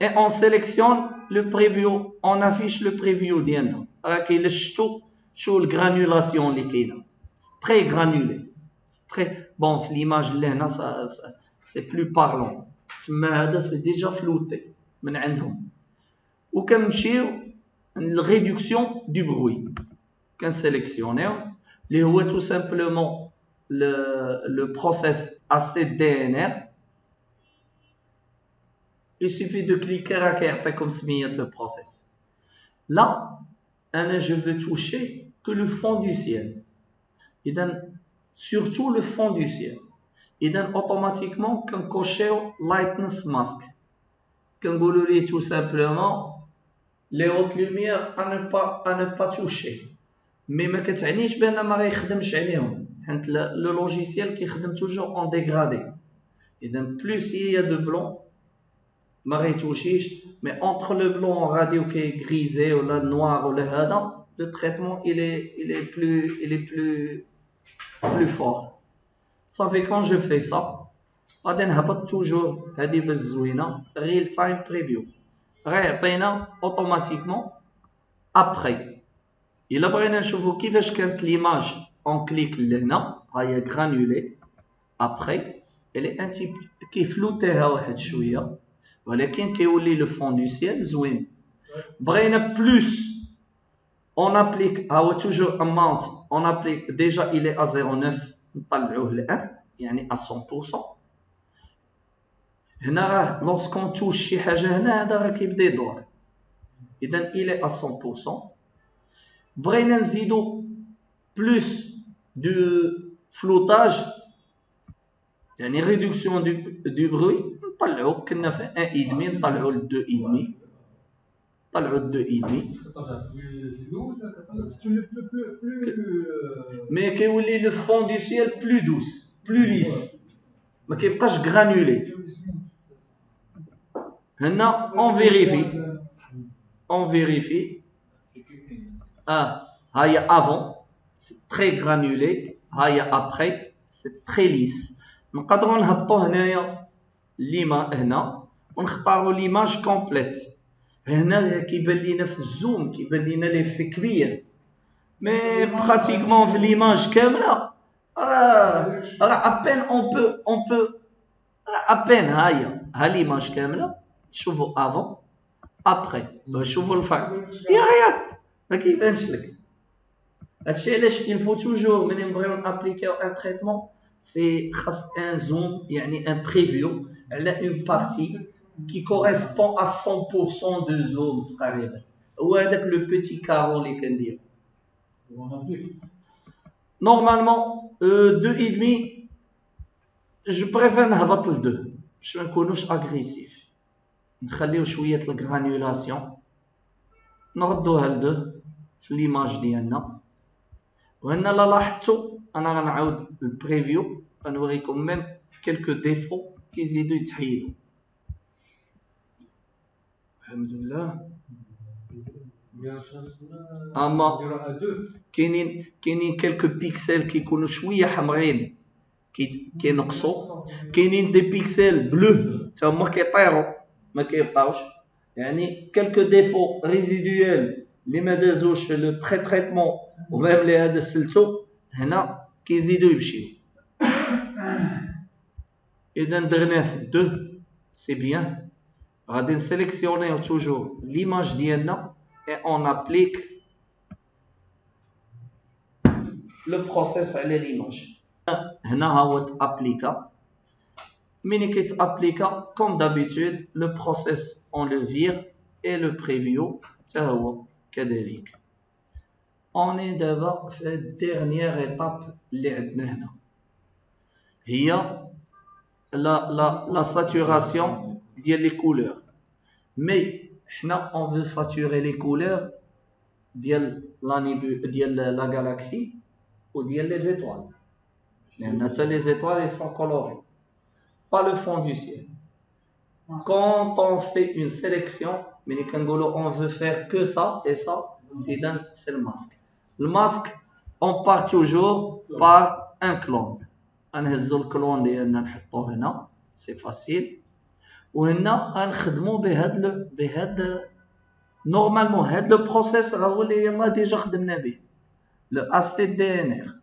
et on sélectionne le preview. on affiche le preview ديالنا راه كاين شفتوا شو الجرانولاسيون اللي كاينه très granulé très bon في l'image اللي هنا c'est plus parlant. تما هذا c'est déjà flouté من عندهم. وكنمشيو réduction du bruit كنسيليكسيونيو اللي هو tout simplement le process ACDNR. il suffit de cliquer راه كيعطيكم سمية le process. là أنا je veux toucher que le fond du ciel. إذا surtout le fond du ciel. إذا automatiquement كنكوشيو lightness mask كنقولوا ليه tout simplement les hautes lumières à ne pas toucher. mais ما كتعنيش بان ما غيخدمش عليهم حيت لو لوجيسيال كيخدم توجور en dégradé. إذا plus il y a de blanc ما غيتوشيش. mais entre le blanc radio qui est grisé ou le noir ou le هذا le traitement il est plus fort. صافي quand je fais ça غادي نهبط توجور هذه باش زوينه real time preview غيعطينا اوتوماتيكمون après. الا بغينا نشوفوا كيفاش كانت ليماج اون كليك لهنا ها هي غرانولي après elle est un petit كيفلوتيها واحد شويه ولكن كيولي لو فون دو سيل زوين. بغينا بلوس on applique هو toujours amount on applique déjà il est à 0,9 نطلعوه ل 1 يعني à 100%. هنا راه lorsqu'on touche شي حاجه هنا هذا راه كيبدا يدور. اذا il est à 100%. بغينا نزيدو plus de floutage يعني réduction du bruit نطلعو كنا في 1,5 نطلعو ل 2,5 طلعوا ل 2,5 مي كيولي لو فون دو سيل بلو دوس بلو ليس ما كيبقاش غرانولي. هنا on vérifie هاي avant c'est très granulé هاي après c'est très lisse. نقدروا نهبطوا هنايا ليما هنا ونختاروا ليماج كومبليت. هنا كيبان لينا في الزوم كيبان لينا ليفي كبير مي براتيكمون في ليماج كامله راه ابين اون بو ابين ها ليماج كامله شوفوا افون ابري شوفوا الفرق ياك ما كيبانش لك. هادشي علاش il faut toujours ملي نبغيو نابليكيو ان تريتمون سي خاص ان زوم يعني ان بريفيو على اون بارتي qui correspond à 100% de zone تقريبا. هو هذاك لو بيتي كارو اللي كندير. نورمالمون 2,5 جو بريفير نهبط ل 2 باش ما نكونوش اغريسيف. نخليو شويه الغرانيولاسيون نردوها ل 2 في ليماج ديالنا. وهنا لا لاحظتوا انا غنعاود البريفيو غنوريكم ميم كلكو ديفو كيزيدو يتحيدوا. الحمد لله. اما كاينين كلكو بيكسل كيكونوا شويه حمرين كينقصوا. كاينين دي بيكسل بلو تا هما كيطيروا ما كيبقاوش. يعني كلكو ديفو ريزيدويل اللي ما دازوش في لو بري تريتمون وميم اللي هذا سلتو هنا كيزيدوا يمشيو. اذا درناه في 2 سي بيان. غادي نسيليكسيونيو توجور ليماج ديالنا اي اون ابليك لو بروسيس على ليماج. هنا ها هو تابليكا. ملي كيتابليكا كوم دابيتود لو بروسيس اون لو فير اي لو بريفيو حتى هو كذلك. اوني دابا في الديرنيير ايطاب اللي عندنا هنا هي la saturation ديال لي كولور. مي حنا اون فو ساتوري لي كولور ديال ديال لا غالاكسي وديال لي زيتوال لان حتى لي زيتوال سون كولوري با لو فون دو سيل. Quand on fait une sélection, mais on veut faire que ça et ça, c'est le masque. Le masque, on part toujours par un clone. غنهزو الكلون ديالنا نحطوه هنا سي فاسيل. وهنا غنخدمو بهاد نورمالمون هاد لو بروسيس راه هو اللي يلاه ديجا خدمنا به لو اسي دي ان ار.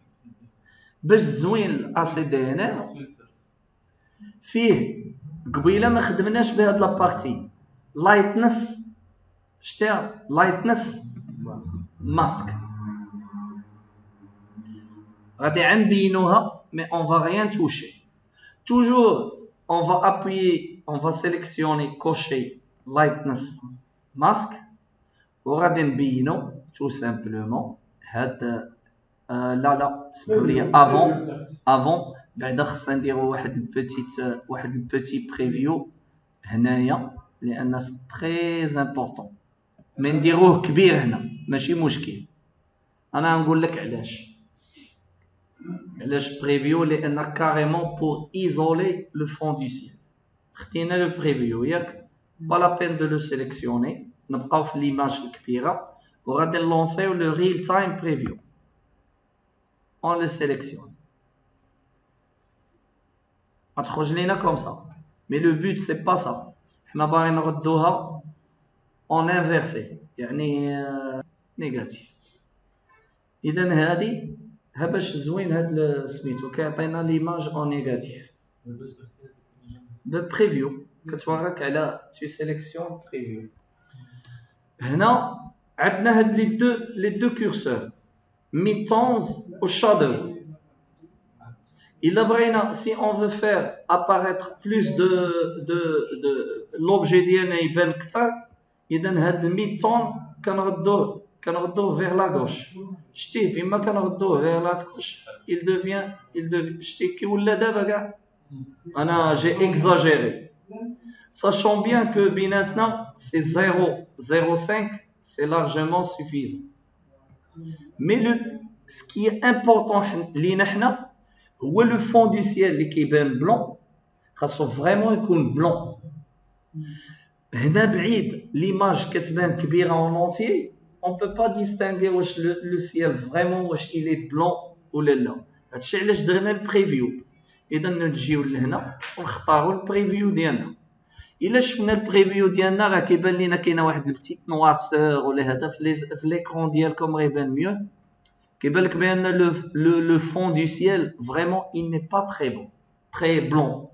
باش زوين الاسي دي ان ار فيه قبيله ما خدمناش بهاد لابارتي لايتنس. شتيها لايتنس ماسك غادي غنبينوها mais on va rien toucher. Toujours on va appuyer, on va sélectionner cocher lightness mask وغادي نبينو tout simplement هاد لا سمحوا لي avant بعدا خصنا نديرو واحد البيتي بريفيو هنايا لان سي تري امبورطون. مي نديروه كبير هنا ماشي مشكل. انا نقول لك علاش بريفيو لان كاريمون بور ايزولي لو فون دو سيل. خدينا لو بريفيو ياك با لا بين دو لو سيليكسيوني نبقاو في ليماج الكبيره وغادي نلونسيو لو ريل تايم بريفيو اون لو سيليكسيون غتخرج لينا كوم سا. مي لو بوت سي با سا. حنا باغي نردوها اون انفيرسي يعني نيجاتيف. اذا هادي ها باش زوين هاد سميتو كيعطينا ليماج اون نيجاتيف. Le preview كتورك على tu sélectionnes preview. هنا عندنا هاد les deux curseurs mid-tones ou shadow. إلا بغينا si on veut faire apparaître plus de l'objet ديالنا يبان أكثر، إذا هاد الميد-tone كنردوه vers la gauche. شتيه فيما كنردوه vers la gauche il devient شتيه كي ولا دابا كاع أنا j'ai exagéré. Sachant bien que maintenant c'est 0,05, c'est largement suffisant. Mais ce qui est important لينا حنا هو le fond du ciel اللي كيبان بلون، خاصو فريمون يكون بلون. هنا بعيد l'image كتبان كبيره en entier، on peut pas distinguer واش le ciel vraiment واش il est blanc ولا لا. هادشي علاش درنا البريفيو. اذا نجيو لهنا ونختاروا البريفيو ديالنا. الا شفنا البريفيو ديالنا راه كيبان لينا كاينه واحد البتيت نوارسور ولا هذا في ليكرون ديالكم راه يبان ميو. كيبان لك بان le fond du ciel vraiment il n'est pas très bon, très blanc.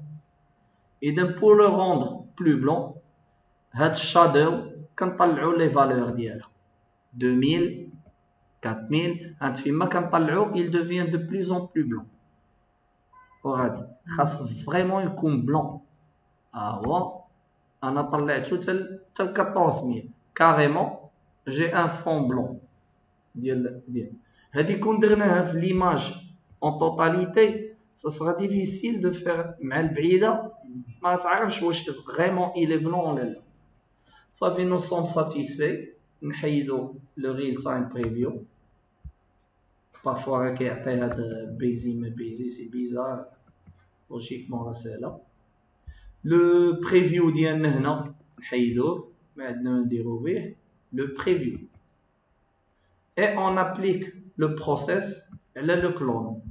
اذا pour le rendre plus blanc هاد الشادو كنطلعوا لي فالور ديالها 2000 4000 هاد فيما كنطلعوا il devient de plus en plus blanc. وغادي خاص فريمون يكون بلون. هو انا طلعته حتى 1400 كاريمون جي ان فون بلون ديال هادي كون درناها في ليماج اون توتاليتي ça sera difficile de faire مع البعيده ما تعرفش واش فريمون il est blanc ولا لا. صافي nous sommes satisfaits. نحيدو le real time preview. parfois راه كيعطي هذا بيزي ما بيزي سي بيزار لوجيكمون راه ساهله. لو بريفيو ديالنا هنا نحيدوه ما عندنا ما نديرو به لو بريفيو et on applique le process على لو كلون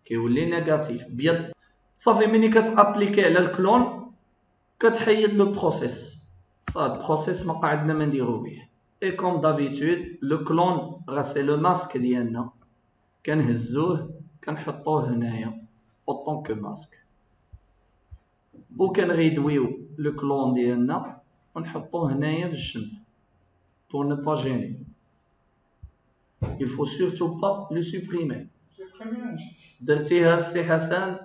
كيولي نيجاتيف بيض. صافي ملي كتابليكي على الكلون كتحيد لو بروسيس صافي البروسيس ما قعدنا ما نديرو به. et comme d'habitude le clone راه سي لو ماسك ديالنا كنهزوه كنحطوه هنايا autant que masque وكنغيدويو لو كلون ديالنا ونحطوه هنايا في الجنب pour ne pas gêner. il faut surtout pas le supprimer. درتيها السي حسن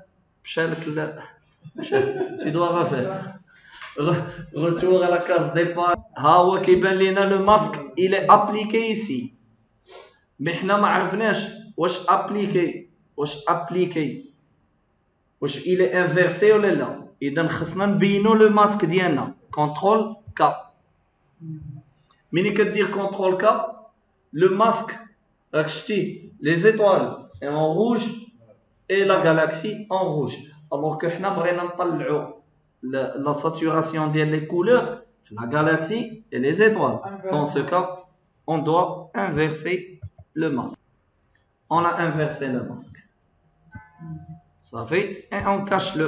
مشالك tu dois refaire retour à la case départ. ها هو كيبان لينا لو ماسك il est appliqué ici mais حنا ما عرفناش واش ابليكي واش il est inversé ولا لا. اذا خصنا نبينو لو ماسك ديالنا كونترول كا. ملي كدير كونترول كا لو ماسك راك شتي لي زيتوال سي en rouge et la galaxie en rouge alors que حنا بغينا نطلعو la saturation ديال les couleurs la galaxie et les étoiles. Dans ce cas, on doit inverser le masque. On a inversé le masque. Ça fait, et on cache le.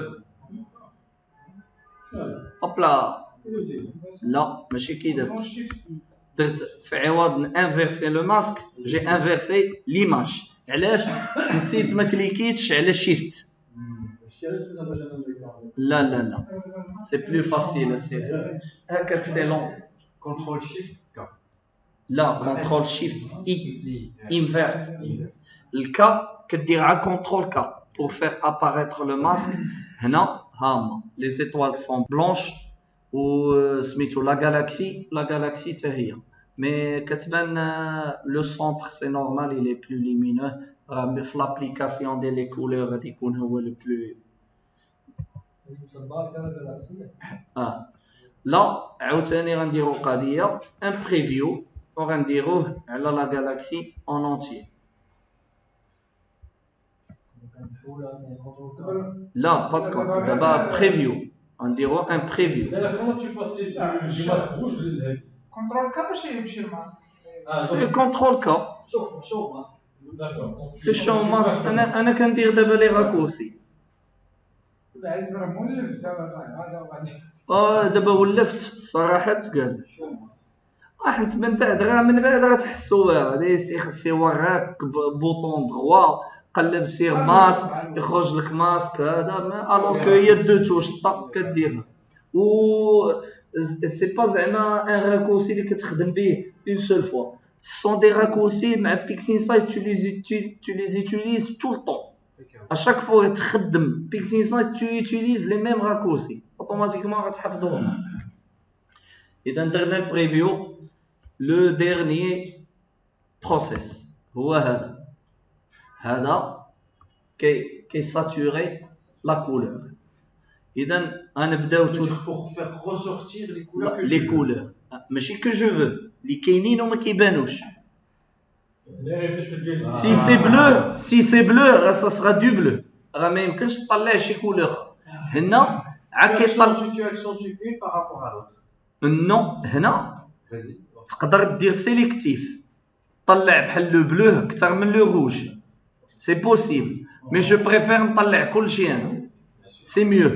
Hop là. Là, ماشي كي درت في عوض inverser le masque, j'ai inversé l'image. علاش؟ نسيت ما كليكيتش على shift. لا لا لا c'est plus facile c'est هكاك c'est long. Contrôle Shift K. لا contrôle shift I invert. الكا كدير على contrôle K pour faire apparaître le masque. هنا هاهما les étoiles sont blanches و سميتو la galaxie حتى هي mais كتبان le centre c'est normal il est plus lumineux. في l'application ديال les couleurs غادي يكون هو le plus لا عاوتاني غنديرو قضيه ان بريفيو وغنديروه على لا غالاكسي اون اونتي. لا با تكون دابا بريفيو غنديرو ان بريفيو. كومون tu passes du masque rouge كنترول كا باش يمشي الماسك. سي كونترول كا شوف ماسك داكور سي شو ماسك. انا كندير دابا لي راكورسي عايز راه مولف دابا صاحبي هذا وغادي دابا ولفت صراحه تقال حيت من بعد غتحسوا هذا سي وراك بوطون دروا قلب سير ماسك يخرج لك ماسك هذا الوغ كو هي دو توش طق كديرها و سي با زعما ان راكورسي اللي كتخدم به اون سول فوا سون دي راكورسي مع بيكسينسايت tu les utilises tout le temps à chaque fois تخدم بيكسينسايت tu utilises les mêmes raccourcis automatiquement غتحفظوهم اذا درنا البريفيو لو ديرنيي بروسيس هو هذا كي ساتوري لا كولور اذا غنبداو pour faire ressortir les couleurs que les couleurs ماشي que je veux اللي كاينين وما كيبانوش si c'est bleu راه ça sera du bleu راه ما يمكنش تطلع شي كولور هنا عا كيطلع tu accentues une par rapport à l'autre non هنا تقدر دير سيليكتيف طلع بحال لو بلو اكثر من لو روج سي بوسيبل مي جو بريفير نطلع كلشي انا سي ميو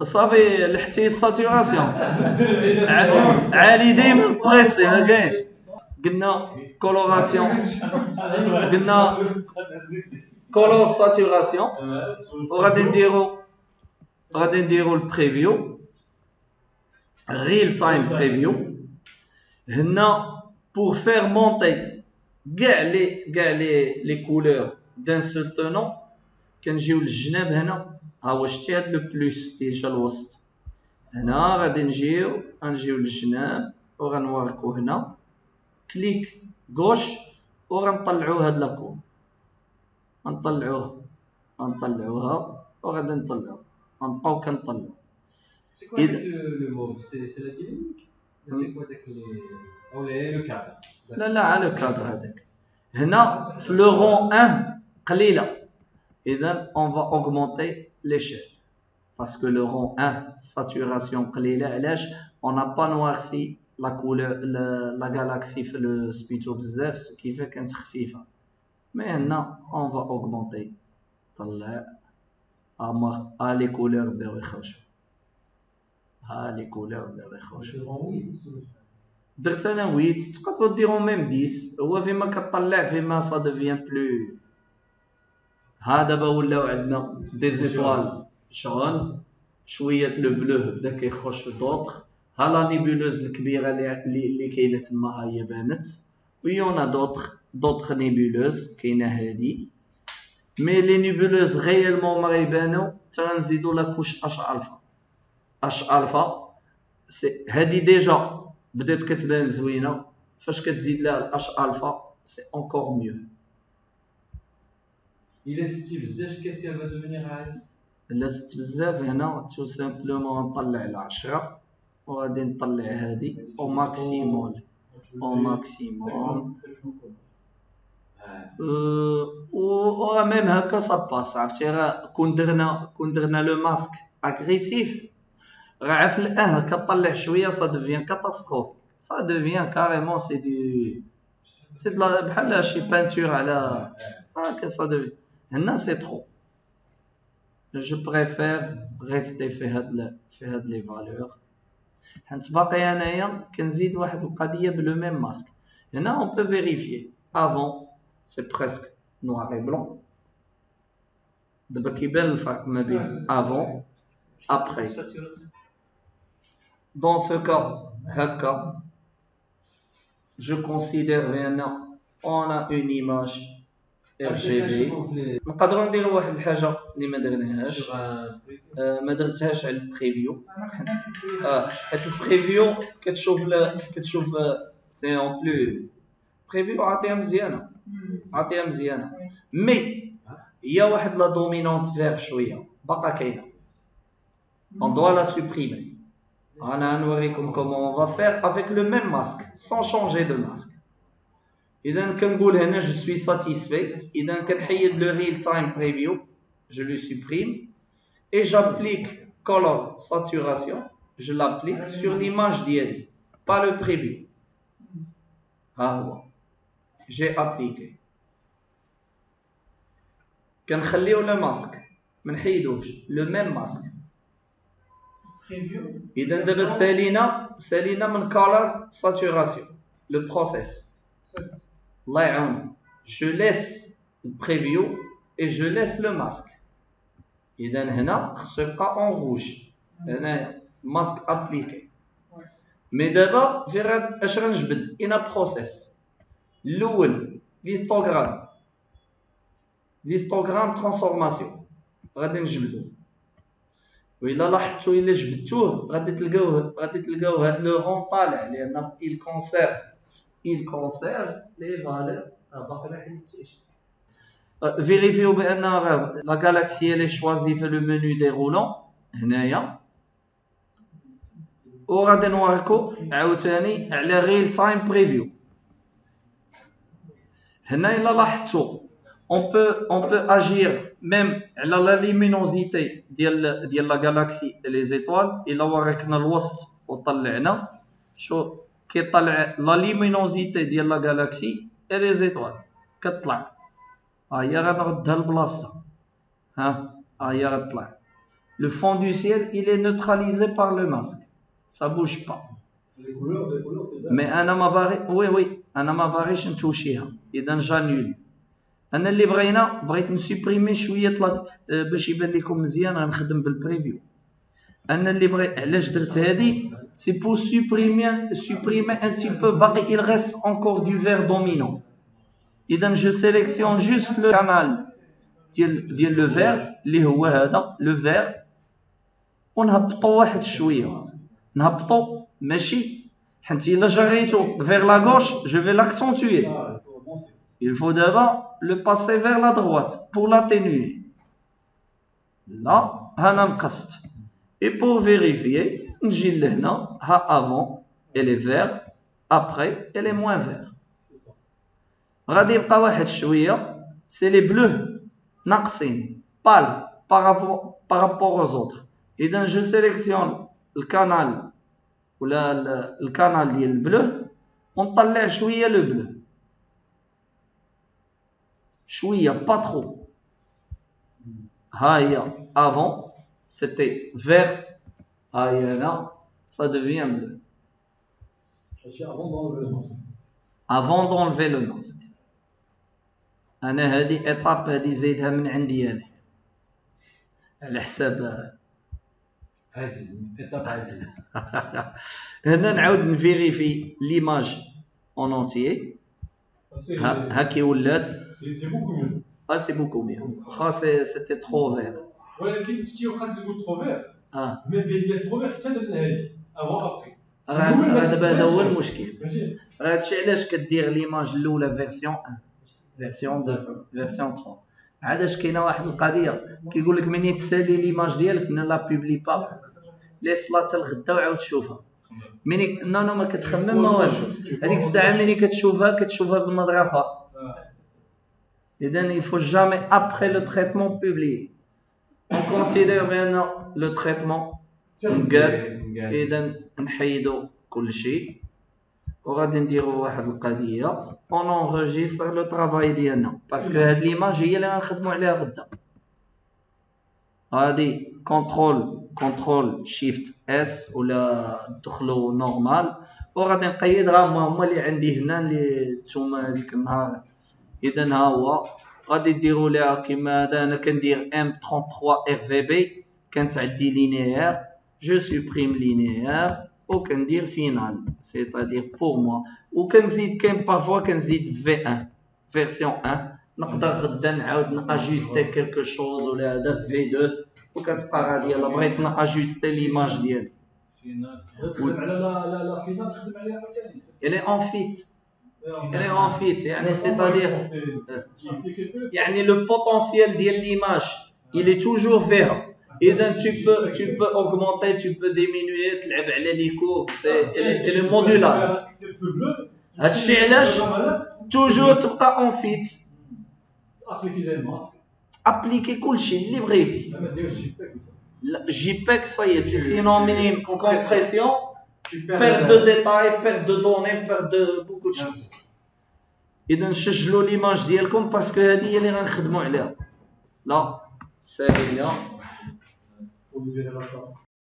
صافي لحتي الساتوراسيون عالي ديما بريسي ما كاينش قلنا كولوراسيون قلنا كولور ساتوراسيون وغادي نديرو البريفيو ريل تايم بريفيو هنا pour faire monter كاع لي كولور دان سول تونون كنجيو للجناب هنا ها هو شتي هاد لو بلوس ديجا الوسط هنا غادي نجيو للجناب وغنوركو هنا كليك غوش وغنطلعو هاد لاكون غنطلعوها وغادي نطلعو غنبقاو كنطلعو C'est quoi le mauve? C'est la dynamique? C'est quoi ou le cadre? لا على الكادر هذاك هنا في لو رون 1 قليله اذا on va augmenter l'échelle parce que le rond 1 saturation قليله علاش on n'a pas noirci la couleur la galaxie في le spito بزاف كيفاه كانت خفيفه mais هنا on va augmenter طلع les couleurs بداو يخرجوا لي كولور بداو يخرجوا درت انا 8 تقدروا ديروا ميم 10 هو فيما كطلع فيما سا ديفيان بلو دابا ولاو عندنا دي زيطوال جون شويه لو بلو بدا كيخرج في دوطخ لا نيبولوز الكبيره اللي كاينه تما ها هي بانت ويونا دوطخ نيبولوز كاينه هادي مي لي نيبولوز غيالمون ما غيبانو حتى غنزيدو لا كوش اش الفا هادي ديجا بدات كتبان زوينه فاش كتزيد لها الاش الفا سي انكور ميو الا زدتي بزاف qu'est-ce qu'elle va devenir عزيز الا زدت بزاف هنا تو سامبلومون نطلع ل 10 وغادي نطلع هادي او ماكسيموم و ميم هكا صاباس عرفتي راه كون درنا لو ماسك اغريسيف راه في الان كطلع شويه سا ديفيان كاتاستروف سا ديفيان كاريمون سي بحال شي بانتور على هكا سا ديفيان هنا سي ترو جو بريفير ريستي في هاد لي فالور حيت باقي انايا كنزيد واحد القضيه بلو ميم ماسك هنا اون بو فيريفيي افون سي بريسك نوار اي بلون دابا كيبان الفرق ما بين افون ابري dans ce cas هكا je considère bien on a une image RGB نقدروا نديروا واحد الحاجه اللي ما درناهاش ما درتهاش على البريفيو حيت البريفيو كتشوف سي اون بلو بريفيو عطيها مزيانه مي هي واحد لا دومينونت فير شويه باقا كاينه on doit la supprimer. أنا نوريكم comment on va faire avec le même masque sans changer de masque. إذا كنقول هنا je suis satisfait. إذا كنحيد le real time preview, je le supprime et j'applique color saturation. Je l'applique sur l'image ديالي, pas le preview. ها هو j'ai appliqué. كنخليو le masque, ما نحيدوش le même masque. إذا دابا سالينا من color saturation le process الله يعاون. Je laisse le preview et je laisse le masque. إذا هنا خصو يبقى en rouge. هنا masque appliqué. مي دابا في غاد اش غنجبد إنا بروسيس. الأول ليستوغرام ترانسفورماسيون غادي نجبدو. وإلا لاحظتو إلا جبدتوه غادي تلقاوه هاد لو رون طالع لأن il conserve les valeurs. باقي ما حليتيش. فيريفيو بأن لا غالاكسي اللي شوازي في لو منو ديرولون هنايا. وغادي نوريكو عاوتاني على ريل تايم بريفيو. هنا إلا لاحظتو on peut agir même على لا ليمينوزيتي ديال لا غالاكسي لي زيتوال. إلا وريكنا الوسط وطلعنا شو كيطلع لا ليمينوزيتي ديال لا غالاكسي لي زيتوال كتطلع. ها هي غنردها لبلاصتها. ها هي غتطلع. Le fond du ciel il est neutralisé par le masque. Ça bouge pas. Mais أنا ما باغي وي أنا ما باغيش نتوشيها. إذا جانول. أنا اللي بغيت نسوبريمي شوية باش يبان لكم مزيان غنخدم بالبريفيو. أنا اللي علاش درت هادي سي بو سوبريمي un petit peu باقي il reste encore du vert dominant. إذا je sélectionne juste le canal ديال لو vert اللي هو هذا لو vert ونهبطو واحد شوية. نهبطو ماشي حيت إلا جريتو vers la gauche je vais l'accentuer. Il faut d'abord le passer vers la droite pour l'atténuer. Là, هنا نقصت. Et pour vérifier, نجي لهنا ها avant elle est vert, après elle est moins vert. غادي يبقى واحد شوية c'est les bleus ناقصين pâle par rapport aux autres. إذا je sélectionne le canal ولا le canal ديال البلو ونطلع شوية le bleu. شوية pas trop. ها هي avant c'était vert. ها هي هنا ça devient bleu. Avant d'enlever le masque. أنا هذه étape هذه زايدها من عندي أنا على حساب عزيز étape عزيز. هنا نعاود نفيريفي ليماج اون اونتيي. ها كي ولات سي بوكو ميو. سي بوكو ميو. خا سيتي ترو فير. ولكن شتي وقت تقول ترو فير مي بين ترو فير حتى للنهاية افون ابري. دابا هذا هو المشكل. هادشي علاش كدير ليماج الاولى فيرسيون 1 فيرسيون 2 فيرسيون 3. عاداش كاينه واحد القضيه كيقول لك ملي تسالي ليماج ديالك ne la publie pas ليس لا حتى الغدا وعاود تشوفها. ملي نو ما كتخمم ما والو. هذيك الساعه ملي كتشوفها بالنظره. إذن il faut jamais après le traitement publié. On considère بأن le traitement مقاد. إذن نحيدو كل شيء وغادي نديرو واحد القضيه on enregistre le travail ديالنا باسكو هاد ليماج هي اللي غنخدمو عليها غدا. هادي كونترول شيفت اس ولا دخلو نورمال وغادي نقيدها. هما اللي عندي هنا اللي نتوما ديك النهار. اذا ها هو غادي ديروا ليها كيما هذا. انا كندير M33 RVB كانت عندي لينيير جو سوبريم لينيير وكندير فينال سيتادير بور موا. وكنزيد كاين بارفوا كنزيد V1 فيرسيون 1 نقدر غدا نعاود ناجوستي كلكو شوز ولا هذا V2 وكتبقى غاديه. الا بغيت ناجوستي ليماج ديالي تخدم على لا فينال تخدم عليها ثاني. elle est en fit يعني c'est-à-dire يعني le potentiel ديال l'image il est toujours vert. إذا tu peux augmenter tu peux diminuer تلعب على لي كورب elle est modulable. هادشي علاش toujours تبقى en fit appliquer كلشي اللي بغيتي. JPEG ça y est c'est synonyme compression perte de détails perte de données perte de beaucoup de choses. إذا نسجلوا ليماج ديالكم باسكو هذه هي اللي غنخدموا عليها. لا ساليه